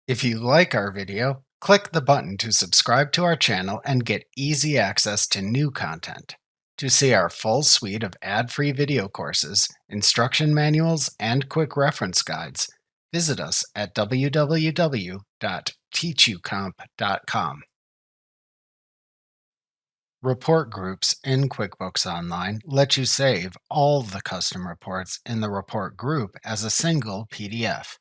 If you like our video, click the button to subscribe to our channel and get easy access to new content. To see our full suite of ad-free video courses, instruction manuals, and quick reference guides, visit us at www.teachucomp.com. Report groups in QuickBooks Online let you save all the custom reports in the report group as a single PDF.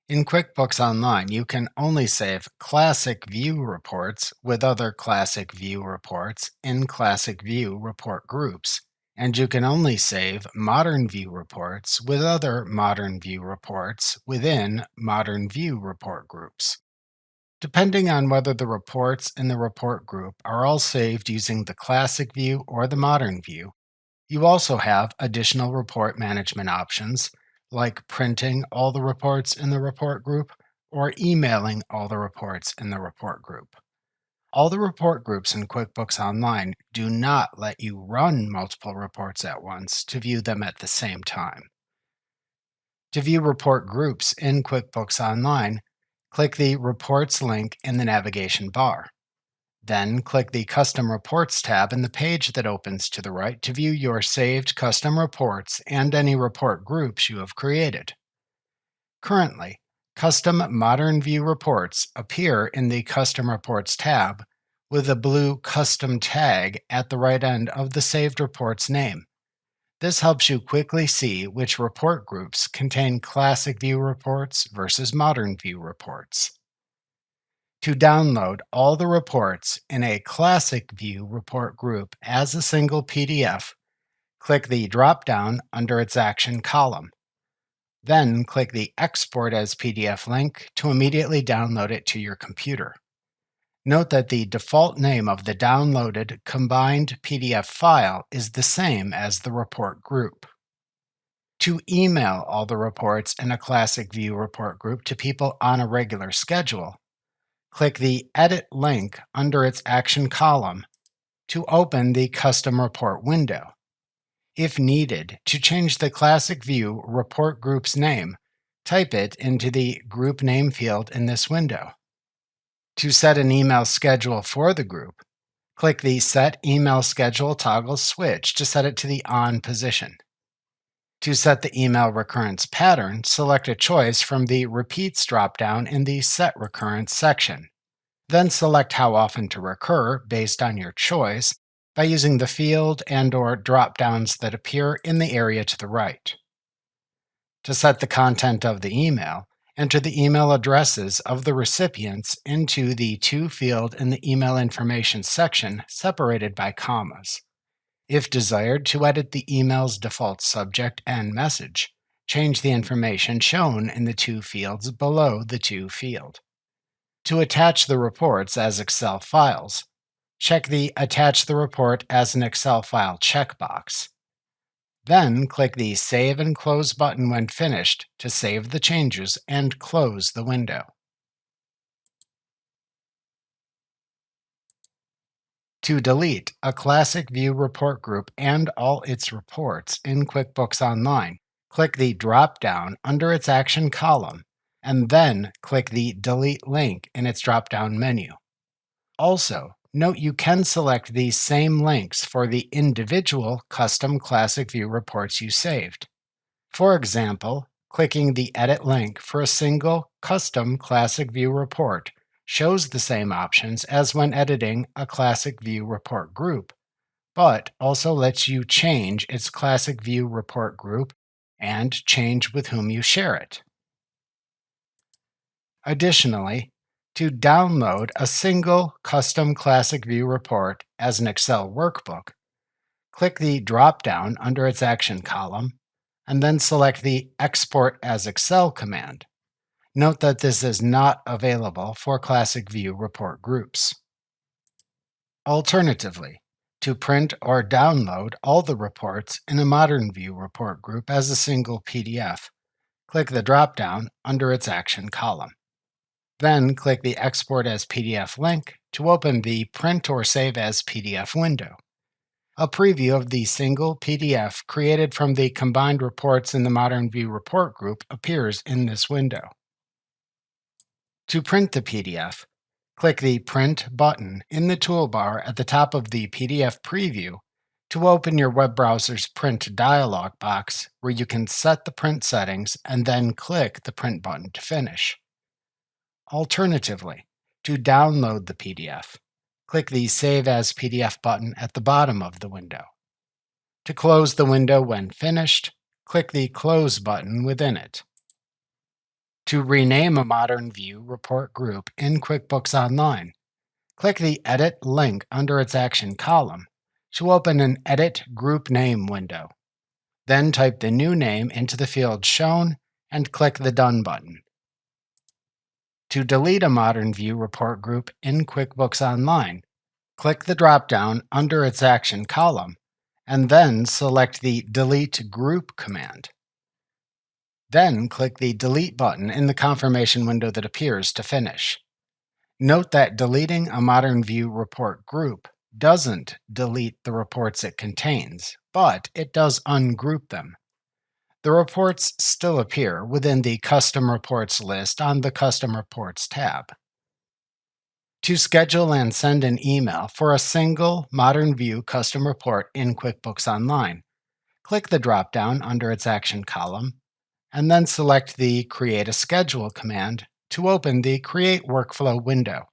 In QuickBooks Online, you can only save Classic View reports with other Classic View reports in Classic View report groups, and you can only save Modern View reports with other Modern View reports within Modern View report groups. Depending on whether the reports in the report group are all saved using the Classic View or the Modern View, you also have additional report management options like printing all the reports in the report group or emailing all the reports in the report group. All the report groups in QuickBooks Online do not let you run multiple reports at once to view them at the same time. To view report groups in QuickBooks Online, click the Reports link in the navigation bar. Then click the Custom Reports tab in the page that opens to the right to view your saved custom reports and any report groups you have created. Currently, Custom Modern View reports appear in the Custom Reports tab with a blue Custom tag at the right end of the saved report's name. This helps you quickly see which report groups contain Classic View reports versus Modern View reports. To download all the reports in a Classic View report group as a single PDF, click the drop-down under its Action column. Then click the Export as PDF link to immediately download it to your computer. Note that the default name of the downloaded combined PDF file is the same as the report group. To email all the reports in a Classic View report group to people on a regular schedule, click the Edit link under its Action column to open the Custom Report window. If needed, to change the Classic View report group's name, type it into the Group Name field in this window. To set an email schedule for the group, click the Set Email Schedule toggle switch to set it to the On position. To set the email recurrence pattern, select a choice from the Repeats drop-down in the Set Recurrence section. Then select how often to recur based on your choice by using the field and/or drop-downs that appear in the area to the right. To set the content of the email, enter the email addresses of the recipients into the To field in the Email Information section separated by commas. If desired to edit the email's default subject and message, change the information shown in the To fields below the To field. To attach the reports as Excel files, check the Attach the report as an Excel file checkbox. Then click the Save and Close button when finished to save the changes and close the window. To delete a Classic View report group and all its reports in QuickBooks Online, click the drop-down under its Action column and then click the Delete link in its drop-down menu. Also, note you can select these same links for the individual custom Classic View reports you saved. For example, clicking the Edit link for a single custom Classic View report shows the same options as when editing a Classic View report group, but also lets you change its Classic View report group and change with whom you share it. Additionally, to download a single custom Classic View report as an Excel workbook, click the drop-down under its Action column and then select the Export as Excel command. Note that this is not available for Classic View report groups. Alternatively, to print or download all the reports in a Modern View report group as a single PDF, click the drop-down under its Action column. Then click the Export as PDF link to open the Print or Save as PDF window. A preview of the single PDF created from the combined reports in the Modern View report group appears in this window. To print the PDF, click the Print button in the toolbar at the top of the PDF preview to open your web browser's print dialog box where you can set the print settings and then click the Print button to finish. Alternatively, to download the PDF, click the Save as PDF button at the bottom of the window. To close the window when finished, click the Close button within it. To rename a Modern View report group in QuickBooks Online, click the Edit link under its Action column to open an Edit Group Name window. Then type the new name into the field shown and click the Done button. To delete a Modern View report group in QuickBooks Online, click the drop-down under its Action column and then select the Delete Group command. Then click the Delete button in the confirmation window that appears to finish. Note that deleting a Modern View report group doesn't delete the reports it contains, but it does ungroup them. The reports still appear within the Custom Reports list on the Custom Reports tab. To schedule and send an email for a single Modern View custom report in QuickBooks Online, click the drop-down under its Action column, and then select the Create a Schedule command to open the Create Workflow window.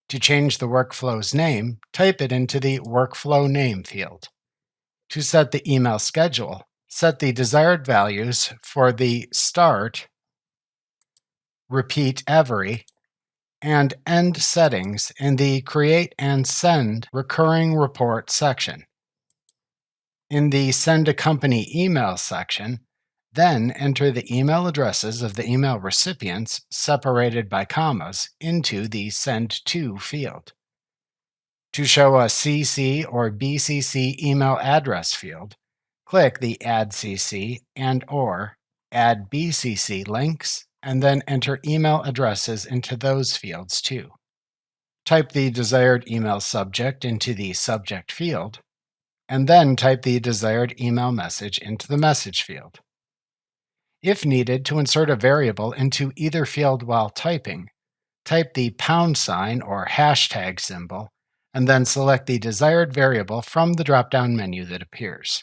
To change the workflow's name, type it into the Workflow Name field. To set the email schedule, set the desired values for the Start, Repeat Every, and End settings in the Create and Send Recurring Report section. In the Send a Company Email section, then enter the email addresses of the email recipients separated by commas into the Send To field. To show a CC or BCC email address field, click the Add CC and/or Add BCC links, and then enter email addresses into those fields too. Type the desired email subject into the Subject field, and then type the desired email message into the Message field. If needed to insert a variable into either field while typing, type the # or hashtag symbol, and then select the desired variable from the drop-down menu that appears.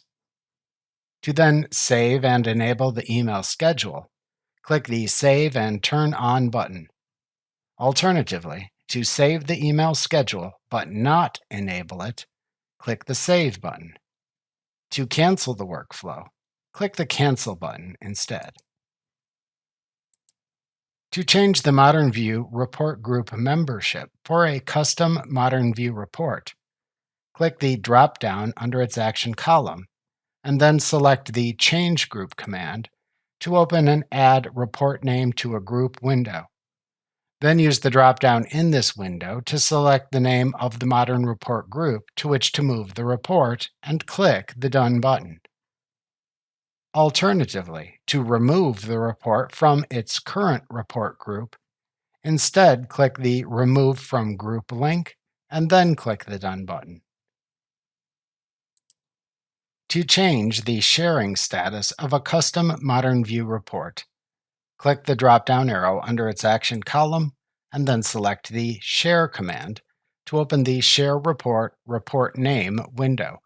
To then save and enable the email schedule, click the Save and Turn On button. Alternatively, to save the email schedule but not enable it, click the Save button. To cancel the workflow, click the Cancel button instead. To change the Modern View report group membership for a custom Modern View report, click the drop-down under its Action column and then select the Change Group command to open an Add Report Name to a Group window. Then use the drop-down in this window to select the name of the Modern Report group to which to move the report and click the Done button. Alternatively, to remove the report from its current report group, instead click the Remove from Group link and then click the Done button. To change the sharing status of a custom Modern View report, click the drop-down arrow under its Action column and then select the Share command to open the Share Report Report Name window.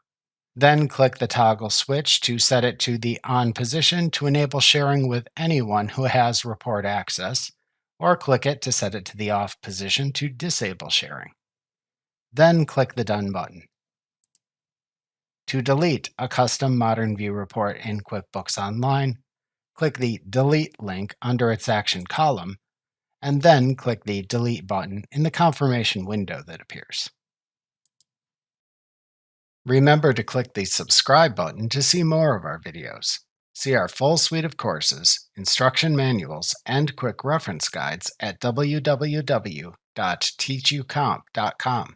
Then click the toggle switch to set it to the On position to enable sharing with anyone who has report access, or click it to set it to the Off position to disable sharing. Then click the Done button. To delete a custom Modern View report in QuickBooks Online, click the Delete link under its Action column, and then click the Delete button in the confirmation window that appears. Remember to click the subscribe button to see more of our videos. See our full suite of courses, instruction manuals, and quick reference guides at www.teachucomp.com.